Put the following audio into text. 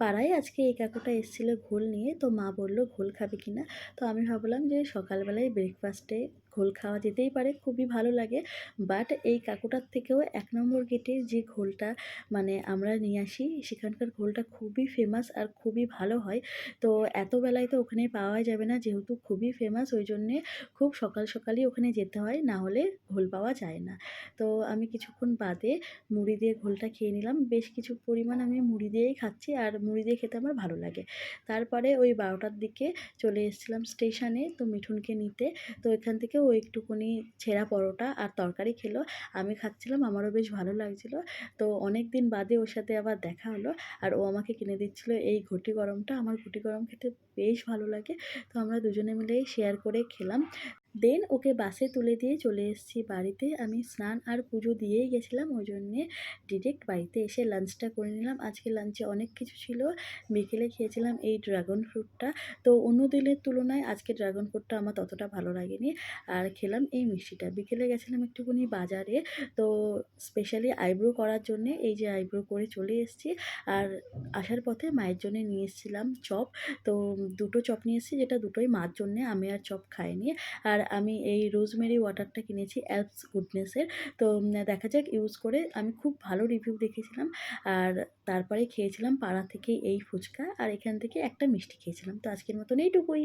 পাড়ায় আজকে এই কাকুটা এসেছিল ঘোল নিয়ে, তো মা বলল ঘোল খাবে কিনা। তো আমি ভাবলাম যে সকালবেলায় ব্রেকফাস্টে ঘোল খাওয়া যেতেই পারে, খুবই ভালো লাগে। বাট এই কাকুটার থেকেও ১ নম্বর গেটে যে ঘোলটা মানে আমরা নিয়ে আসি, সেখানকার ঘোলটা খুবই ফেমাস আর খুবই ভালো হয়। তো এত বেলায় তো ওখানে পাওয়া যাবে না, যেহেতু খুবই ফেমাস ওই জন্যে খুব সকাল সকালই ওখানে যেতে হয়, না হলে ঘোল পাওয়া যায় না। তো আমি কিছুক্ষণ বাদে মুড়ি দিয়ে ঘোলটা খেয়ে নিলাম। বেশ কিছু পরিমাণ আমি মুড়ি দিয়েই খাচ্ছি, আর মুড়ি দিয়ে খেতে আমার ভালো লাগে। তারপরে ওই ১২টার দিকে চলে এসেছিলাম স্টেশনে তো মিঠুনকে নিতে। তো এখান থেকে ও একটুখানি ছেঁড়া পরোটা আর তরকারি খেলো। আমি খাচ্ছিলাম, আমারও বেশ ভালো লাগছিলো। তো অনেক দিন বাদে ওর সাথে আবার দেখা হলো, আর ও আমাকে কিনে দিচ্ছিলো এই ঘটি গরমটা। আমার ঘটি গরম খেতে বেশ ভালো লাগে। তো আমরা দুজনে মিলেই শেয়ার করে খেলাম। দেন ওকে বাসে তুলে দিয়ে চলে এসেছি বাড়িতে। আমি স্নান আর পুজো দিয়েই গেছিলাম, ওই জন্যে ডিরেক্ট বাড়িতে এসে লাঞ্চটা করে নিলাম। আজকে লাঞ্চে অনেক কিছু ছিল। বিকেলে খেয়েছিলাম এই ড্রাগন ফ্রুটটা। তো অন্য দিনের তুলনায় আজকে ড্রাগন ফ্রুটটা আমার ততটা ভালো লাগেনি। আর খেলাম এই মিষ্টিটা। বিকেলে গেছিলাম একটুখানি বাজারে, তো স্পেশালি আইব্রো করার জন্যে এই যে আইব্রো করে চলে এসেছি। আর আসার পথে মায়ের জন্য নিয়ে এসেছিলাম চপ। তো দুটো চপ নিয়ে এসেছি, যেটা দুটোই মার জন্যে, আমি আর চপ খাইনি। আর আমি এই রোজমেরি ওয়াটারটা কিনেছি অ্যালপস গুডনেসের। তো দেখা যাক ইউজ করে, আমি খুব ভালো রিভিউ দেখেছিলাম। আর তারপরে খেয়েছিলাম পাড়া থেকে এই ফুচকা, আর এখান থেকে একটা মিষ্টি খেয়েছিলাম। তো আজকের মতন এইটুকুই।